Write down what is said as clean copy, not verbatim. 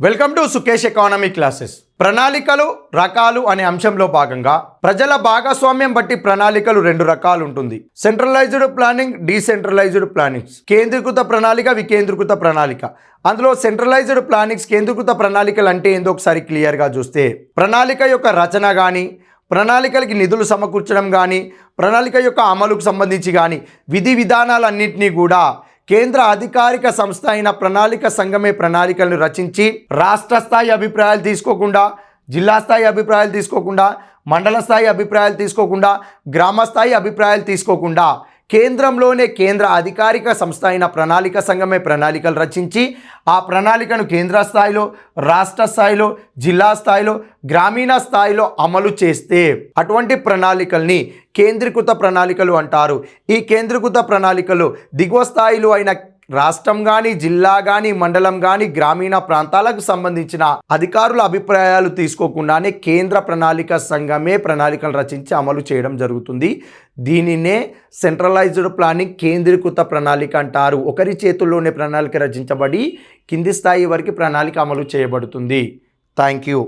Welcome to Sukesh economy classes. ప్రణాళికలు రకాలు అనే అంశంలో భాగంగా ప్రజల భాగస్వామ్యం బట్టి ప్రణాళికలు రెండు రకాలు ఉంటుంది. Centralised planning, decentralised plannings. కేంద్రీకృత ప్రణాళిక, వికేంద్రీకృత ప్రణాళిక. అందులో సెంట్రలైజ్డ్ ప్లానింగ్స్, కేంద్రీకృత ప్రణాళికలు అంటే ఏందో ఒకసారి క్లియర్గా చూస్తే, ప్రణాళిక యొక్క రచన కానీ, ప్రణాళికలకి నిధులు సమకూర్చడం కానీ, ప్రణాళిక యొక్క అమలుకు సంబంధించి కానీ విధి విధానాలన్నింటినీ కూడా కేంద్ర అధికారిక సంస్థ అయిన ప్రణాళిక సంఘమే ప్రణాళికలను రచించి రాష్ట్ర స్థాయి అభిప్రాయాలు తీసుకోకుండా, జిల్లా స్థాయి అభిప్రాయాలు తీసుకోకుండా, మండల స్థాయి అభిప్రాయాలు తీసుకోకుండా, గ్రామ స్థాయి అభిప్రాయాలు తీసుకోకుండా కేంద్రంలోనే కేంద్ర అధికారిక సంస్థ అయిన ప్రణాళిక సంఘమే ప్రణాళికలు రచించి ఆ ప్రణాళికను కేంద్ర స్థాయిలో, రాష్ట్ర స్థాయిలో, జిల్లా స్థాయిలో, గ్రామీణ స్థాయిలో అమలు చేస్తే అటువంటి ప్రణాళికల్ని కేంద్రీకృత ప్రణాళికలు అంటారు. ఈ కేంద్రీకృత ప్రణాళికలు దిగువ స్థాయిలో అయిన రాష్ట్రం కానీ, జిల్లా కానీ, మండలం కానీ, గ్రామీణ ప్రాంతాలకు సంబంధించిన అధికారుల అభిప్రాయాలు తీసుకోకుండానే కేంద్ర ప్రణాళిక సంఘమే ప్రణాళికలు రచించి అమలు చేయడం జరుగుతుంది. దీనినే సెంట్రలైజ్డ్ ప్లానింగ్, కేంద్రీకృత ప్రణాళిక అంటారు. ఒకరి చేతుల్లోనే ప్రణాళిక రచించబడి కింది స్థాయి వరకు ప్రణాళిక అమలు చేయబడుతుంది. Thank you.